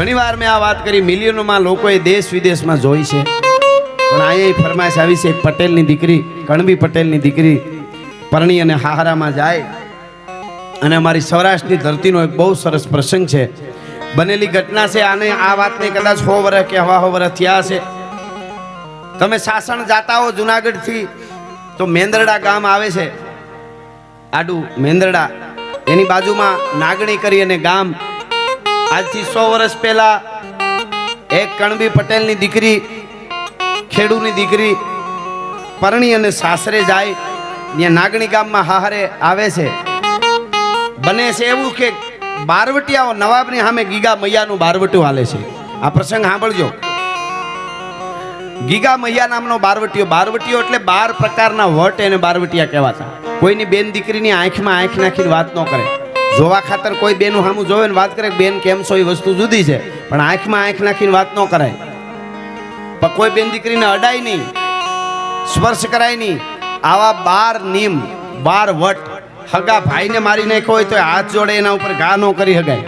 ઘણીવાર મેં આ વાત કરી, મિલિયનોમાં લોકોએ દેશ વિદેશમાં જોઈ છે, પણ અહીંયા ફરમાઈશ આવી છે, એક પટેલની દીકરી, કણબી પટેલની દીકરી પરણી અને હાહરામાં જાય. અને અમારી સૌરાષ્ટ્રની ધરતીનો એક બહુ સરસ પ્રસંગ છે, બનેલી ઘટના છે. આને આ વાતને કદાચ 100 વર્ષ કે 1.5 વર્ષ થયા છે. તમે સાસણ જાતા હો જુનાગઢથી તો મેંદરડા ગામ આવે છે, આડું મેંદરડા, એની બાજુમાં નાગણી કરી અને ગામ. આજથી 100 વર્ષ પહેલા એક કણબી પટેલની દીકરી, ખેડૂની દીકરી પરણી અને સાસરે જાય, ત્યાં નાગણી ગામમાં હાહરે આવે છે. બને છે એવું કે બારવટિયાઓ નવાબની સામે ગીગા મૈયાનું બારવટિયું હાલે છે. આ પ્રસંગ સાંભળજો. ગીગા મૈયા નામનો બારવટીયો, બારવટીયો એટલે 12 પ્રકારના વટ એને બારવટિયા કહેવાતા. કોઈની બેન દીકરીની આંખમાં આંખ નાખીને વાત ન કરે. જોવા ખાતર કોઈ બેનું સામું જોવે ને વાત કરે બેન કેમ છો, એ વસ્તુ જુદી છે, પણ આંખમાં આંખ નાખીને વાત ન કરાય. પણ કોઈ બેન દીકરીને અડાય નહીં, સ્પર્શ કરાય નહીં. આવા 12 નિયમ, 12 વટ. હગા ભાઈને મારી નાખ્યો હોય તો હાથ જોડે એના ઉપર ઘા ન કરી હગાય.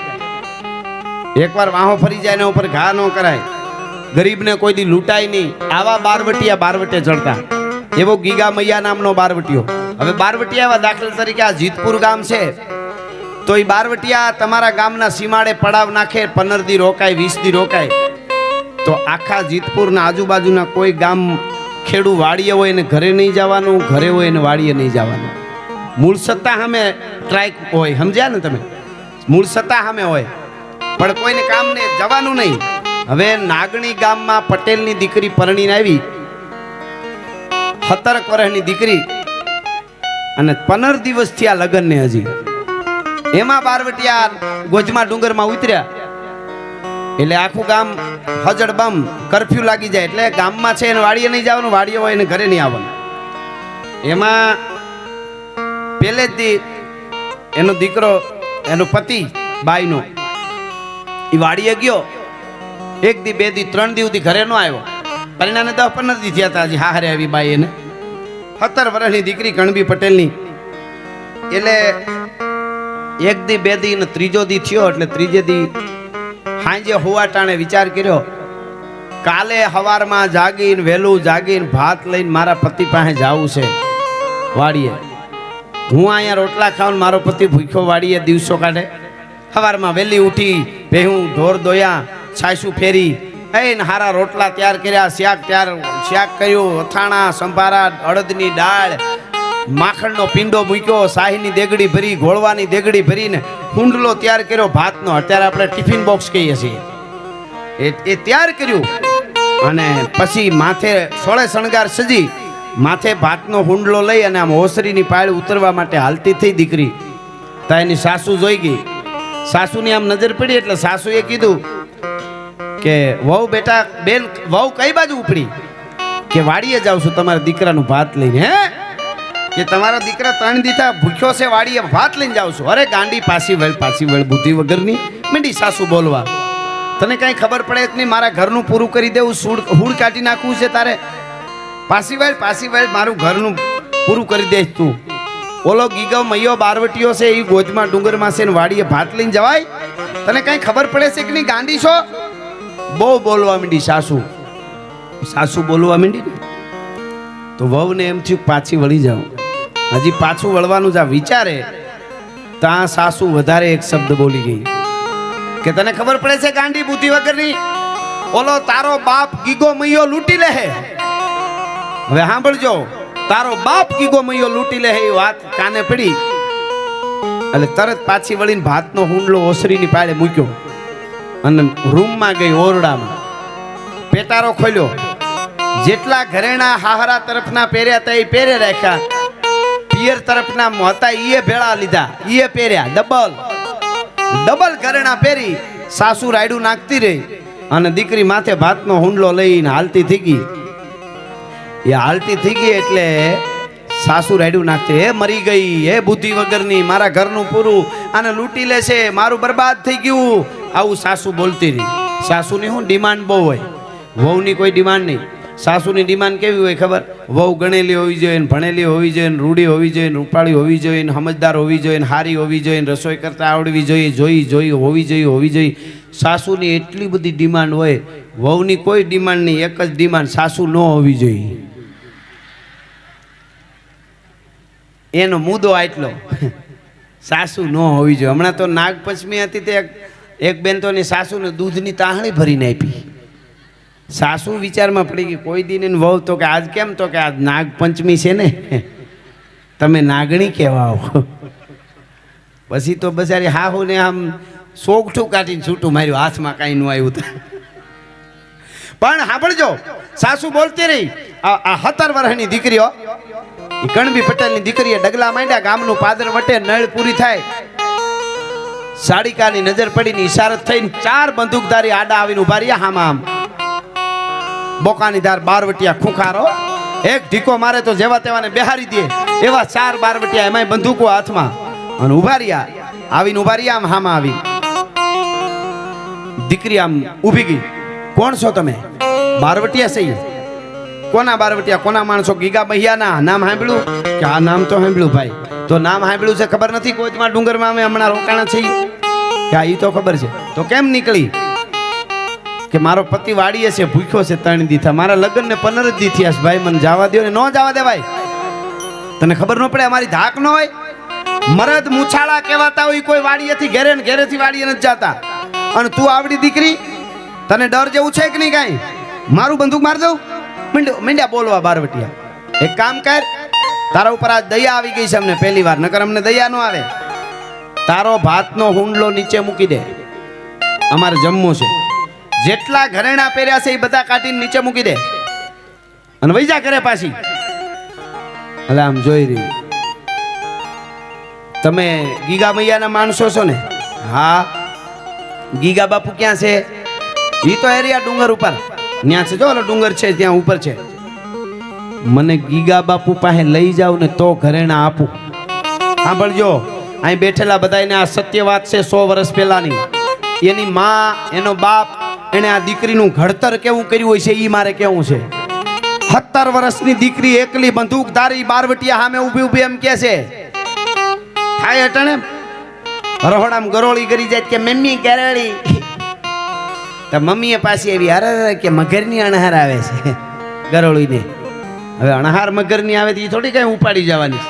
એકવાર વાહો ફરી જાય એના ઉપર ઘા ન કરાય. ગરીબને કોઈ દી લૂંટાય નહીં. આવા બારવટિયા બારવટે ચડતા. એવો ગીગા મૈયા નામનો બારવટિયો. હવે બારવટિયા એવા દાખલા તરીકે આ જીતપુર ગામ છે, તો એ બારવટિયા તમારા ગામના સીમાડે પડાવ નાખે, 15 દી રોકાય, 20 દી રોકાય, તો આખા જીતપુરના આજુબાજુના કોઈ ગામ ખેડૂ વાડીએ હોય એને ઘરે નહીં જવાનું, ઘરે હોય એને વાડીએ નહીં જવાનું. મૂળ સત્તા સામે ટ્રાઇક હોય, સમજ્યા ને તમે? મૂળ સત્તા સામે હોય, પણ કોઈને કામને જવાનું નહીં. હવે નાગણી ગામમાં પટેલની દીકરી પરણીને આવી, 17 વર્ષની દીકરી, અને 15 દિવસથી આ લગ્ન ને હજી. એમાં બારવટિયા ગોજમાં ડુંગરમાં ઉતર્યા એટલે આખું ગામ હજડ બમ, કરફ્યુ લાગી જાય. એટલે ગામમાં છે એને વાડીએ નહીં જવાનું, વાડીએ હોય એને ઘરે નહીં આવવાનું. એમાં પહેલે જ દી એનો દીકરો, એનો પતિ બાઈનો, એ વાડીએ ગયો. 1 દી 2 દી 3 દી સુધી ઘરે ન આવ્યો. પરિણામે 10-15 દી થયા હતા હજી હારે આવી બાઈ એને. 17 વર્ષની દીકરી કણબી પટેલની. એટલે 1 દી 2 દી ને ત્રીજો દી થયો. એટલે ત્રીજે દી સાંજે હુવાટાણે વિચાર કર્યો, કાલે સવારમાં જાગીને વહેલું જાગીને ભાત લઈને મારા પતિ પાસે જવું છે વાડીએ. હું અહીંયા રોટલા ખાઉં, મારો પતિ ભૂખ્યો વાડીએ દિવસો કાઢે. સવારમાં વહેલી ઉઠી, ભેહું ઢોર દોયા, છાસું ફેરી, એને હારા રોટલા તૈયાર કર્યા, શાક કર્યું, અથાણા, સંભારા, અડદની દાળ, માખણનો પીંડો મૂક્યો, શાહીની દેગડી ભરી, ઘોળવાની દેગડી ભરીને હુંડલો તૈયાર કર્યો ભાતનો. અત્યારે આપણે ટિફિન બોક્સ કહીએ છીએ, એ તૈયાર કર્યું. અને પછી માથે સોળે શણગાર સજી, માથે ભાતનો હુંડલો લઈ અને આમ ઓસરીની પાળ ઉતરવા માટે હાલતી થઈ દીકરી. તા એની સાસુ જોઈ ગઈ. સાસુની આમ નજર પડી એટલે સાસુએ કીધું કે વહુ બેટા, બેન વહુ કઈ બાજુ ઉપડી? કે વાડીએ જાઉં છું તમારા દીકરાનું ભાત લઈને. હે કે તમારા દીકરા 3 દીથા ભૂખ્યો છે, વાડીએ ભાત લઈને જાઉં છું? અરે ગાંડી, પાછી વળ બુદ્ધિ વગરની. મીંડી સાસુ બોલવા, તને કઈ ખબર પડે કે નહીં? મારા ઘરનું પૂરું કરી દેવું, હુડ કાઢી નાખવું છે તારે? પાછી વળ, મારું ઘરનું પૂરું કરી દે તું. ઓલો ગીગો મૈયો બારવટીયો છે, એ ગોજમાં ડુંગરમાં છે ને વાડીએ ભાત લઈને જવાય? તને કઈ ખબર પડે છે કે નહીં? ગાંડી છો? બહુ બોલવા માંડી સાસુ બોલવા માંડી ને તો વહુને એમ થયું પાછી વળી જાઉં. હજી પાછું વળવાનું જ વિચારે ત્યાં સાસુ વધારે એક શબ્દ બોલી ગઈ કે તને ખબર પડે છે ગાંડી બુદ્ધિ વગરની? ઓલો તારો બાપ ગીગો મૈયો લૂંટી લે. હવે સાંભળજો, તારો બાપ ગીગો મૈયો લૂંટી લે એ વાત કાને પડી એટલે તરત પાછી વળીને ભાતનો હુંડલો ઓસરીની પાળે મૂક્યો અને રૂમમાં ગઈ, ઓરડામાં પેટારો ખોલ્યો. જેટલા ઘરેણા હાહરા તરફના પહેર્યા હતા એ પહેરે રાખ્યા, પિયર તરફના હતા એ ભેળા લીધા, એ પહેર્યા. ડબલ ઘરેણા પહેરી સાસુ રાયડું નાખતી રહી અને દીકરી માથે ભાતનો હુંડલો લઈને હાલતી થઈ ગઈ. એ હાલતી થઈ ગઈ એટલે સાસુ રાયડું નાખતી, હે મરી ગઈ, હે બુદ્ધિ વગરની, મારા ઘરનું પૂરું આને લૂંટી લેશે, મારું બરબાદ થઈ ગયું. આવું સાસુ બોલતી રહી. સાસુની શું ડિમાન્ડ બહુ હોય, વહુની કોઈ ડિમાન્ડ નહીં. સાસુની ડિમાન્ડ કેવી હોય ખબર? વહુ ગણેલી હોવી જોઈએ, ભણેલી હોવી જોઈએ, રૂડી હોવી જોઈએ, રૂપાળી હોવી જોઈએ, સમજદાર હોવી જોઈએ, હારી હોવી જોઈએ, રસોઈ કરતા આવડવી જોઈએ, હોવી જોઈએ. સાસુની એટલી બધી ડિમાન્ડ હોય, વહુની કોઈ ડિમાન્ડ નહીં, એક જ ડિમાન્ડ, સાસુ ન હોવી જોઈએ. એનો મુદ્દો આટલો, સાસુ ન હોવી જોઈએ. હમણાં તો નાગપંચમી હતી, તે એક બેન તો એની સાસુને દૂધની તાહણી ભરીને આપી. સાસુ વિચારમાં પડી ગઈ, કોઈ દિન એને વહુ તો કે આજ કેમ? તો કે આજ નાગપંચમી છે ને, તમે નાગણી કહેવા આવો. પછી તો બચારી હાહુને આમ સોગઠું કાઢીને છૂટું માર્યું, હાથમાં કાંઈ ન આવ્યું. પણ સાંભળજો, સાસુ બોલતી રહી. આ 17 વર્ષની દીકરીઓ, કણબી પટેલની દીકરીએ ડગલા માંડ્યા, ગામનું પાદર વટે, નળ પૂરી થાય, સાડિકાની નજર પડીને ઈશારત થઈને 4 બંદૂકધારી આડા આવીને ઉભા રહ્યા. હામાં આમ બોકાની ધાર બારવટિયા ખૂંખારો, એક ઢીકો મારે તો જેવા તેવાને બેહારી દે એવા 4 બારવટિયા, એમાંય બંદૂકો હાથમાં, અને ઉભા રહ્યા. આવીને ઉભા રહ્યા, આમ હામાં આવી. દીકરી આમ ઊભી ગઈ. કોણ છો તમે? બારવટિયા સહી. કોના બારવટિયા? કોના માણસો? ગીગા બહિયાના નામ સાંભળ્યું? કે આ નામ તો સાંભળ્યું ભાઈ. તો નામ સાંભળ્યું છે, ખબર નથી? કોઈમાં ડુંગરમાં અમે હમણાં રોકાણા છીએ, કે આ ઈ તો ખબર છે. તો કેમ નીકળી? કે મારો પતિ વાડીએ છે, ભૂખ્યો છે 3 દી થયા, મારા લગ્ન ને 15 દી થયા છે ભાઈ, મને જવા દો ને. ન જવા દેવાય. તને ખબર ન પડે? અમારી ધાક ન હોય? મરદ મુછાળા કહેવાતા હોય, કોઈ વાડીએથી ઘેરે ને ઘેરેથી વાડીએ નથી જતા. અને તું આવડી દીકરી, તને ડર જેવું છે કે નહીં કાંઈ? મારું બંદૂક માર દઉં? મીંડ્યા બોલવા બારવટિયા. એક કામ કર, તારા ઉપર આજ દયા આવી ગઈ છે અમને પહેલી વાર, નકર અમને દયા ન આવે. તારો ભાતનો હુંડલો નીચે મૂકી દે, અમારે જમવું છે. જેટલા ઘરેણા પહેર્યા છે એ બધા કાઢીને નીચે મૂકી દે, અને વઈ જા ઘરે પાછી. એટલે આમ જોઈ રહી. તમે ગીગા મૈયાના માણસો છો ને? હા. ગીગા બાપુ ક્યાં છે? ઈ તો એરિયા ડુંગર ઉપર ત્યાં છે. જો ઓલો ડુંગર છે ત્યાં ઉપર છે. મને ગીગા બાપુ પાસે લઈ જાવ ને તો ઘરેણા આપું. સાંભળજો, અહીં બેઠેલા બધાને આ સત્ય વાત છે. 100 વર્ષ પહેલાની એની માં, એનો બાપ, એને આ દીકરીનું ઘડતર કેવું કર્યું હોય છે એ મારે કેવું છે. 17 વર્ષની દીકરી એકલી બંદૂકધારી બારવટિયા સામે ઊભી ઊભી એમ કે છે, થાય અટણે રહોડામ ગરોળી કરી જાય કે મમ્મી ગરોળી. તો મમ્મીએ પાછી એવી અરે કે મગરની અણહાર આવે છે ગરોળીને. હવે અણહાર મગરની આવે તો એ થોડી કઈ ઉપાડી જવાની,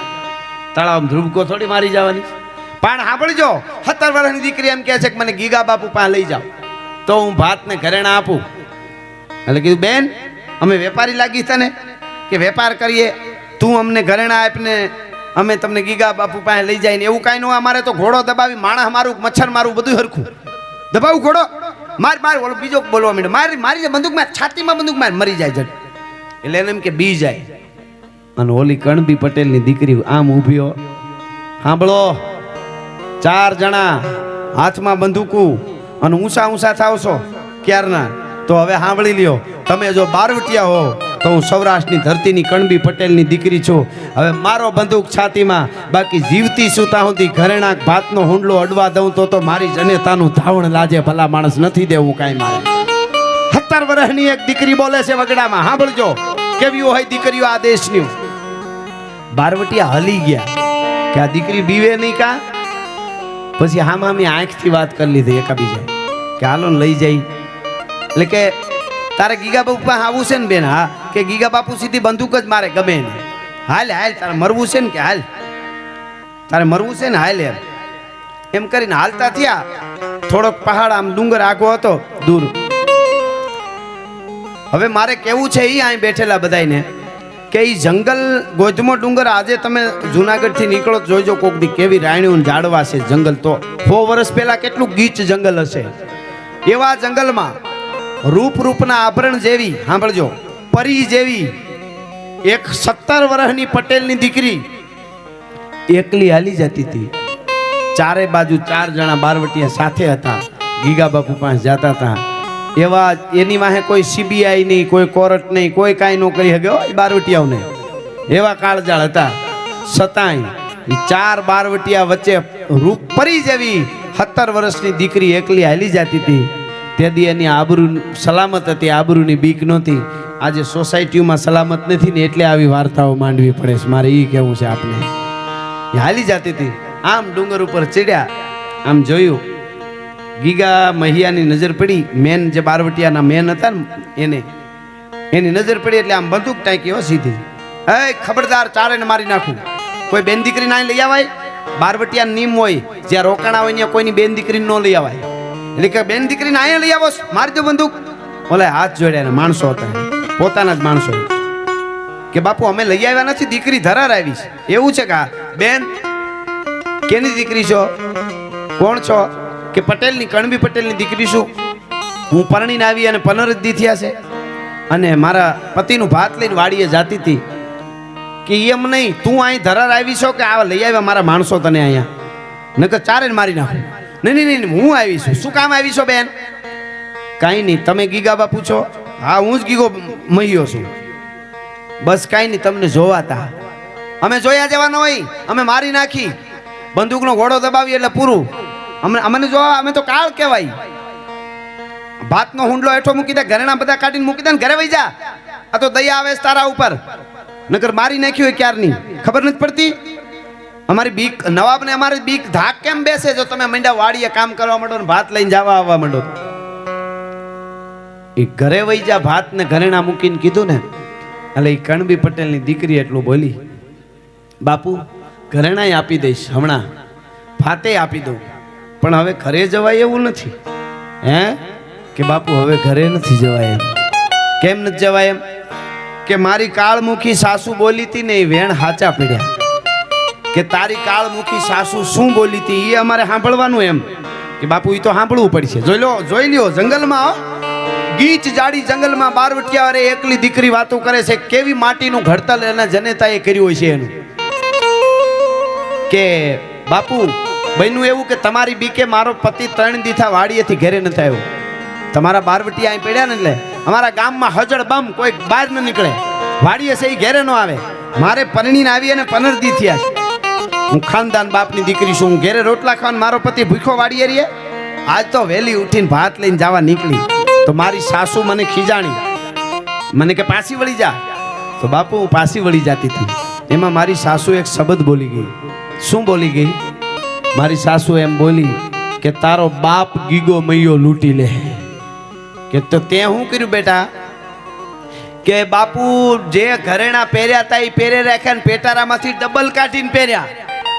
તળાવ ધ્રુબકો થોડી મારી જવાની. પણ સાંભળજો, 17 વર્ષની દીકરી એમ કહે છે કે મને ગીગા બાપુ પાસે લઈ જાઓ તો હું ભાતને ઘરેણા આપું. એટલે કીધું બેન, અમે વેપારી લાગી તને કે વેપાર કરીએ? તું અમને ઘરેણા આપને, અમે તમને ગીગા બાપુ પાસે લઈ જાય ને એવું કાંઈ ન હોય. અમારે તો ઘોડો દબાવી, માણસ મારું, મચ્છર મારું, બધું હરખું દબાવું. ઘોડો માર માર, ઓલો બીજો બોલવા માંડ્યો, મારી મારી બંદૂક માર, છાતીમાં બંદૂક માર, મરી જાય જટ. એટલે એને એમ કે બી જાય. અને ઓલી કણબી પટેલની દીકરી આમ ઊભી. સાંભળો, 4 જણા હાથમાં બંદૂકું અને ઊંચા ઊંચા થાવ છો ક્યારના. તો હવે સાંભળી લ્યો, તમે જો બારવટિયા હો તો હું સૌરાષ્ટ્રની ધરતીની કણબી પટેલની દીકરી છું. હવે મારો બંદૂક છાતીમાં, બાકી જીવતી છું ત્યાં સુધી ઘરેણા ભાતનો હુંડલો અડવા દઉં તો મારી જનેતાનું ધાવણ લાજે. ભલા માણસ નથી દેવું કાંઈ મારે. 17 વર્ષની એક દીકરી બોલે છે વગડામાં. સાંભળજો કેવી હોય દીકરીઓ આ દેશની. બારવટિયા હલી ગયા કે આ દીકરી બીવે નહીં કા. પછી હામામી આંખથી વાત કરી લીધી એકાબીજા કે હાલો લઈ જાય. એટલે કે તારે ગીગા બાપુ પાસે આવું છે ને બેન? હા. કે ગીગા બાપુ સીધી બંદૂક જ મારે, ગમે ને. હાલ હાલ, તારે મરવું છે ને? કે હાલ, તારે મરવું છે ને? હાલ એમ એમ કરીને હાલતા થયા. થોડોક પહાડ આમ ડુંગર આગો હતો દૂર. હવે મારે કેવું છે એ અહીં બેઠેલા બધાને કે એ જંગલ ગોધમો ડુંગર, આજે તમે જુનાગઢ થી નીકળો જોઈજો કોક દી કેવી રાણીઓ ઝાડવા છે જંગલ. તો 100 વર્ષ પહેલા કેટલું ગીચ જંગલ હશે. એવા જંગલમાં રૂપના આભરણ જેવી, સાંભળજો, પરી જેવી એક 17 વર્ષની પટેલની દીકરી એકલી હાલી જતી હતી. ચારે બાજુ 4 જણા બારવટિયા સાથે હતા, ગીગા બાપુ પાસે જતા હતા. એવા એની વાહે કોઈ સીબીઆઈ નહીં, કોઈ કોર્ટ નહીં, કોઈ કાંઈ ન કરી શકે એ બારવટિયાઓને. એવા કાળજાળ હતા. છતાંય એ 4 બારવટિયા વચ્ચે રૂપ પરી જેવી 17 વર્ષની દીકરી એકલી હાલી જતી હતી. તે દી એની આબરૂ સલામત હતી, આબરૂની બીક નહોતી. આજે સોસાયટીમાં સલામત નથી ને એટલે આવી વાર્તાઓ માંડવી પડે છે. મારે એ કેવું છે આપને. એ હાલી જતી હતી, આમ ડુંગર ઉપર ચડ્યા, આમ જોયું, ગીગા મહિયાની નજર પડી. મેન જે બારવટિયાના મેન હતા ને એની નજર પડી એટલે આમ બંદૂક ટાંકી સીધી. હે ખબરદાર, ચારેને મારી નાખું. કોઈ બેન દીકરી ના લઈ આવાય. બારવટિયા નિયમ હોય, જ્યાં રોકાણા હોય ત્યાં કોઈની બેન દીકરી ન લઈ આવાય. એટલે કે બેન દીકરીને અહીંયા લઈ આવો, મારી દો બંદૂક. ઓલા હાથ જોડ્યા ને માણસો હતા, પોતાના જ માણસો. કે બાપુ અમે લઈ આવ્યા નથી, દીકરી ધરાર આવી છે. એવું છે કે બેન કેની દીકરી છો? કોણ છો? કે પટેલની, કણબી પટેલની દીકરી છું. હું પરણીને આવી અને 15 દી થયા છે અને મારા પતિનું ભાત લઈને વાડીએ જાતી હતી. કે એમ નહીં, તું અહીં ધરાર આવી છો કે આવા લઈ આવ્યા મારા માણસો તને અહીંયા? નકર ચારે મારી નાખું. નહીં નહીં નહીં, હું આવી છું. શું કામ આવી છો બેન? કાંઈ નહીં, તમે ગીગા બાપુ છો? હા, હું જ ગીગો મહિયો છું. બસ કાંઈ નહીં, તમને જોવાતા. અમે જોયા જવાના હોય, અમે મારી નાખી, બંદૂકનો ઘોડો દબાવી એટલે પૂરું. અમને જોવા, અમે તો કાળ કહેવાય. ભાતનો હુંડલો હેઠો મૂકી દે, ઘરેણા બધા કાઢીને મૂકી દે ને ઘરે વહી જા. આ તો દયા આવે તારા ઉપર. નકર મારી નાખ્યું હોય ક્યારની ખબર નથી પડતી. અમારી બીક, નવાબને અમારી બીક ધાક કેમ બેસે? જો તમે મંડ્યા વાડીએ કામ કરવા માંડો ને ભાત લઈને જવા આવવા માંડો. એ ઘરે વહી જા, ભાત ને ઘરેણા મૂકીને કીધું ને એટલે એ કણબી પટેલની દીકરી એટલું બોલી, બાપુ ઘરેણાય આપી દઈશ હમણાં, ભાતે આપી દઉં, પણ હવે ઘરે જવાય એવું નથી. હે કે બાપુ હવે ઘરે નથી જવાય એમ. કેમ નથી જવાય એમ? કે મારી કાળમુખી સાસુ બોલી હતી ને એ વેણ હાચા પડ્યા. કે તારી કાળમુખી સાસુ શું બોલી હતી એ અમારે સાંભળવાનું એમ. કે બાપુ એ તો સાંભળવું પડશે. જોઈ લ્યો જંગલમાં, ગીચ જાડી જંગલમાં બારવટિયા એકલી દીકરી વાતો કરે છે. કેવી માટીનું ઘડતલ એના જનેતાએ કર્યું હોય છે એનું. કે બાપુ બન્યું એવું કે તમારી બીકે મારો પતિ 3 દીથા વાડીએથી ઘરે નથી આવ્યો. તમારા બારવટિયા અહીં પડ્યા ને એટલે અમારા ગામમાં હજળ બમ કોઈ બહાર ન નીકળે, વાડીએ છે એ ઘરે ન આવે. મારે પરણીને આવી અને 15 દી થયા છે. હું ખાનદાન બાપની દીકરી છું. હું ઘરે રોટલા ખાવાનું, મારો પતિ ભૂખો વાડીએ રહીએ. આજ તો વહેલી ઉઠીને ભાત લઈને જવા નીકળી તો મારી સાસુ મને ખીજાણી, મને કે પાછી વળી જા. તો બાપુ હું પાછી વળી જતી હતી. એમાં મારી સાસુ એક શબ્દ બોલી ગઈ. શું બોલી ગઈ? મારી સાસુ એમ બોલી કે તારો બાપ ગીગો મૈયો લૂંટી લે. કે તો તે શું કર્યું બેટા? કે બાપુ જે ઘરેણા પહેર્યા હતા એ પહેરે રાખ્યા ને પેટારામાંથી ડબલ કાઢીને પહેર્યા.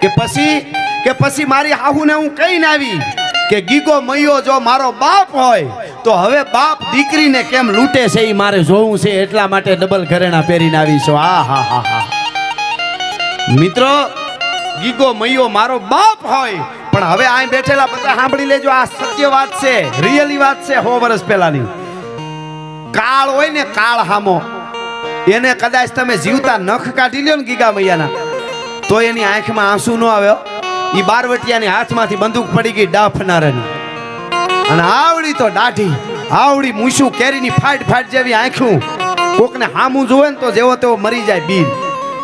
કે પછી મારી હાહુને હું કહીને આવી કે ગીગો મૈયો જો મારો બાપ હોય તો હવે બાપ દીકરીને કેમ લૂંટે છે એ મારે જોવું છે, એટલા માટે ડબલ ઘરેણા પહેરીને આવી છો. હા મિત્રો, ગીગો મૈયો મારો બાપ હોય, પણ હવે અહીં બેઠેલા બધા સાંભળી લેજો, આ સત્ય વાત છે, રિયલી વાત છે. 100 વર્ષ પહેલાની કાળ હોય ને, કાળ હામો, એને કદાચ તમે જીવતા નખ કાઢી લ્યો ને ગીગા મૈયાના, તો એની આંખમાં આંસુ ન આવ્યો. એ બારવટિયાની હાથમાંથી બંદૂક પડી ગઈ ડાફનારાની, અને આવડી તો દાઢી, આવડી મૂછું, કેરીની ફાટ જેવી આંખું. કોકને હામું જોવે ને તો જેવો તેવો મરી જાય બીન.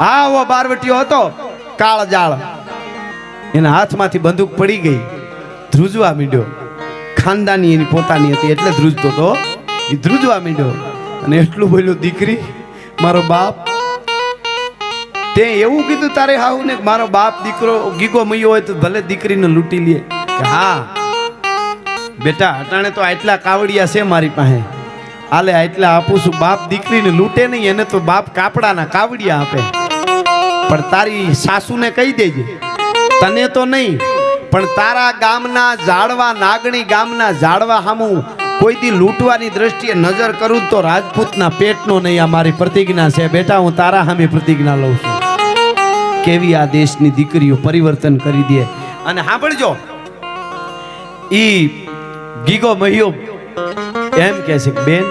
આવો બારવટિયો હતો કાળ જાળ. એના હાથમાંથી બંદૂક પડી ગઈ, ધ્રુજવા માંડ્યો. ખાનદાની એની પોતાની હતી એટલે ધ્રુજતો તો. એ ધ્રુજવા માંડ્યો અને એટલું બોલ્યો, દીકરી મારો બાપ. તે એવું કીધું તારે હાઉ ને મારો બાપ દીકરો ગીગો મૈયો હોય તો ભલે દીકરીને લૂંટી લે. કે હા બેટા, અટાણે તો આટલા કાવડિયા છે મારી પાસે, આલે આટલા આપું છું. બાપ દીકરીને લૂંટે નહીં, એને તો બાપ કાપડાના કાવડિયા આપે. પણ તારી સાસુને કહી દેજે, તને તો નહીં પણ તારા ગામના ઝાડવા, નાગણી ગામના ઝાડવા સામું કોઈ દી લૂંટવાની દ્રષ્ટિએ નજર કરું તો રાજપૂતના પેટનો નહીં. આ મારી પ્રતિજ્ઞા છે બેટા, હું તારા સામે પ્રતિજ્ઞા લઉં છું. કેવી આ દેશની દીકરીઓ પરિવર્તન કરી દે. અને સાંભળજો, ઈ ગીગો મહિયો એમ કહે છે કે બેન,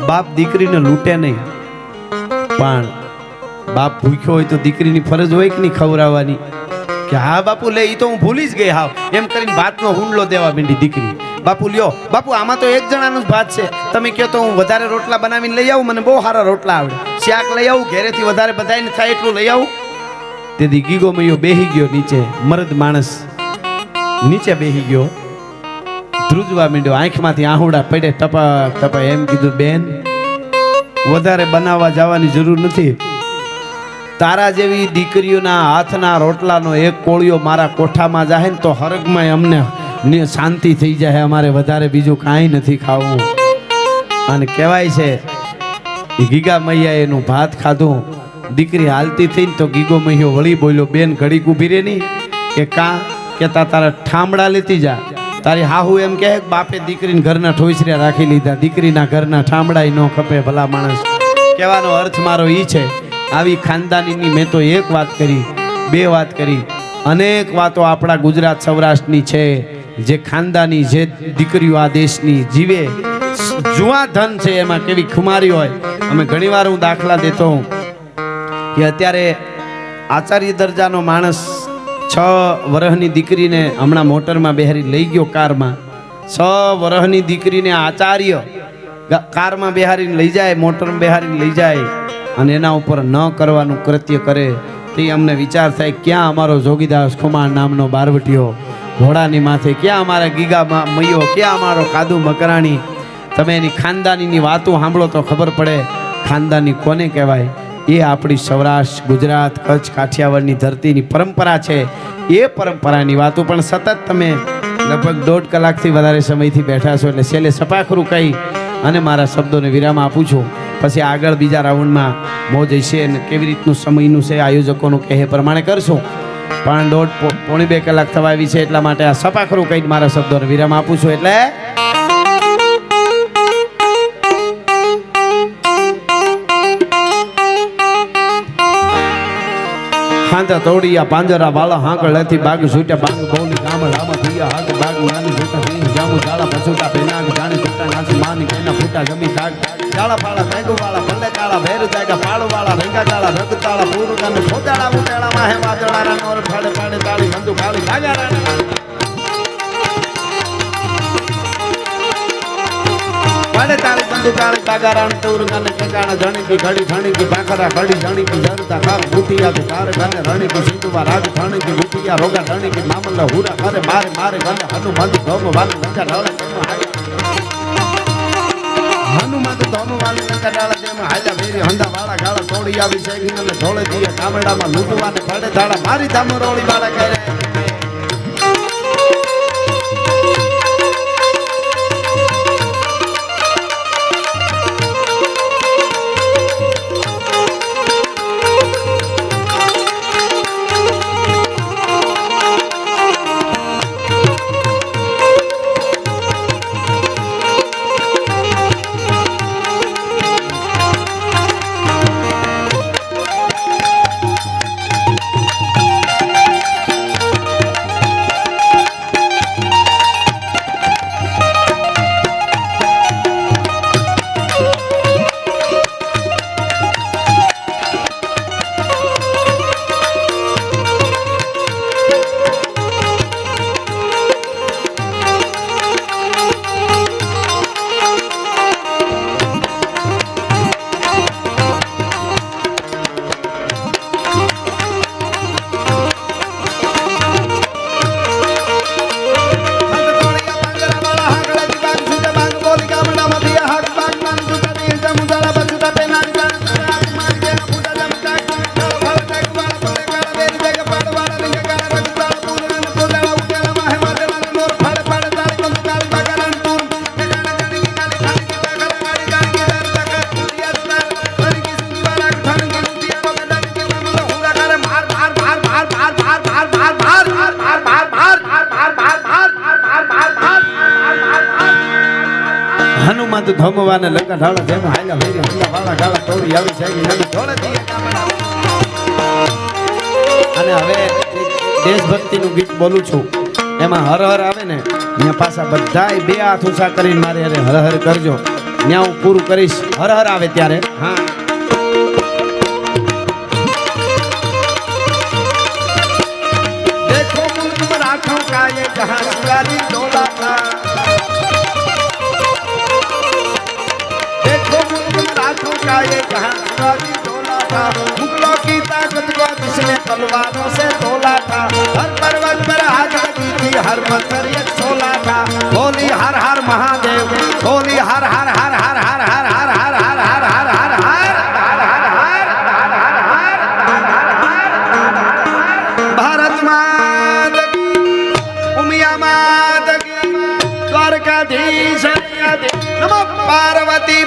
બાપ દીકરીને લૂંટે નહીં, પણ બાપ ભૂખ્યો હોય તો દીકરીની ફરજ હોય કે નહીં ખવડાવવાની. કે હા બાપુ લે, ઈ તો હું ભૂલી જ ગઈ હાવ. એમ કરીને ભાતનો હુંડલો દેવા માંડી દીકરી. બાપુ લ્યો, બાપુ આમાં તો એક જણાનું જ ભાત છે, તમે કહો તો હું વધારે રોટલા બનાવીને લઈ આવું, મને બહુ સારા રોટલા આવડે. શાક લઈ આવું, ઘરેથી વધારે બધાને થાય એટલું લઈ આવું. તેથી ગીગો મૈયો બેહી ગયો નીચે, મર્દ માણસ નીચે બેહી ગયો, ધ્રુજવા માંડ્યો, આંખમાંથી આહુડા પડે ટપક ટપક. એમ કીધું, બેન વધારે બનાવવા જવાની જરૂર નથી. તારા જેવી દીકરીઓના હાથના રોટલાનો એક કોળિયો મારા કોઠામાં જાય ને તો હરગમાં અમને શાંતિ થઈ જાય. અમારે વધારે બીજું કાંઈ નથી ખાવું. અને કહેવાય છે ગીગા મૈયા એનું ભાત ખાધું, દીકરી હાલતી થઈ ને તો ગીગો મૈયો વળી બોલ્યો, બેન ઘડીક ઊભી રે નહીં કે કાં કે તારા ઠામડા લેતી જા. તારી હાહુ એમ કહે બાપે દીકરીને ઘરના ઠોસરિયા રાખી લીધા, દીકરીના ઘરના ઠામડાય ન ખપે ભલા માણસ. કહેવાનો અર્થ મારો ઈ છે, આવી ખાનદાનીની મેં તો એક વાત કરી, બે વાત કરી, અનેક વાતો આપણા ગુજરાત સૌરાષ્ટ્રની છે. જે ખાનદાની જે દીકરીઓ આ દેશની જીવે, જુઆ ધન છે એમાં કેવી ખુમારી હોય. અમે ઘણીવાર હું દાખલા દેતો હું કે અત્યારે આચાર્ય દરજાનો માણસ 6 વર્ષની દીકરીને હમણાં મોટરમાં બેહારી લઈ ગયો, કારમાં 6 વર્ષની દીકરીને આચાર્ય કારમાં બેહારીને લઈ જાય, મોટરમાં બેહારીને લઈ જાય અને એના ઉપર ન કરવાનું કૃત્ય કરે. તે અમને વિચાર થાય ક્યાં અમારો જોગીદાસ ખુમાણ નામનો બારવટીયો ઘોડાની માથે, ક્યાં અમારા ગીગા મૈયો, ક્યાં અમારો કાદુ મકરાણી. તમે એની ખાનદાનીની વાતો સાંભળો તો ખબર પડે ખાનદાની કોને કહેવાય. એ આપણી સૌરાષ્ટ્ર, ગુજરાત, કચ્છ, કાઠિયાવાડની ધરતીની પરંપરા છે. એ પરંપરાની વાતો પણ સતત તમે લગભગ 1.5 કલાકથી વધારે સમયથી બેઠા છો, એટલે છેલ્લે સપાખરું કહી અને મારા શબ્દોને વિરામ આપું છું. પછી આગળ બીજા રાઉન્ડમાં મોજ હશે અને કેવી રીતનું સમયનું છે આયોજકોનું કહે પ્રમાણે કરશું. પણ 1.5-2 કલાક થવા આવી છે, એટલા માટે આ સપાખરું કહીને મારા શબ્દોને વિરામ આપું છું. એટલે હાંધા તોડિયા પાંજરા વાળા હાંકળ લેતી બાગ છૂટ્યા બાગ બોલી ગામડ આમાં થયા હાથ બાગ નાની છૂટા થઈ જામુ જાળા પછુટા પેનાગ જાણી છૂટા નાસી માની કેના ફૂટા જમી થાક જાળા પાળા મેગુ વાળા ભલે કાળા ભેર જાયગા પાડો વાળા રેંગા કાળા રગ તાળા પૂરું ગાને ફોટાળા ઉટાળા માહે વાદળા રાનોર ફાડે પાડે તાળી બંદુ કાળી ભાગા રાણા પાડે તાળી બંદુ કાળી ભાગા રાણ તોર ગાને કેકાણા જણી કી ઘડી જણી કી ભાખરા ઘડી જણી કી જરતા કાર બુટિયા કી કાર ગાને રણી કી સિંધુવા રાગ જણી કી બુટિયા રોગા રણી કી મામલા હુરા કરે મારે મારે ગાને હનુમાન ધોમ વાલ લંકા ઢાળે હનુમાન ધોમ વાલ લંકા ઢાળે તેમાં હાલ્યા વેરી હંડા વાળા ગાળા તોડી આવી શેગી ને ઢોળે દીએ કામડામાં લૂંટવાને પડે ધાડા મારી ધામ રોળી વાળા કરે હનુમંત ધમવાને લંકા ઢાળા જેમ હાલ્યા વેરી હંડા વાળા ગાળા તોડી આવી શેગી ને ઢોળે દીએ અને હવે દેશભક્તિનું ગીત બોલું છું. એમાં હર હર આવે ને ત્યાં પાછા બધાય 2 હાથ ઊંચા કરીને મારે અરે હર હર કરજો. ત્યાં હું પૂરું કરીશ હર હર આવે ત્યારે. હા દેખો મુલ્ક મરાઠો કા યે જહાં શિવાજી ડોલા થા का ये जहां शिवाजी डोला था मुगलों की ताकत को जिसने तलवारों से तोला था हर पर्वत पर आजा की थी हर पत्थर एक सोला था बोली हर हर महादेव बोली हर हर हर हर हर हर हर हर हर हर हर हर નમઃ પાર્વતી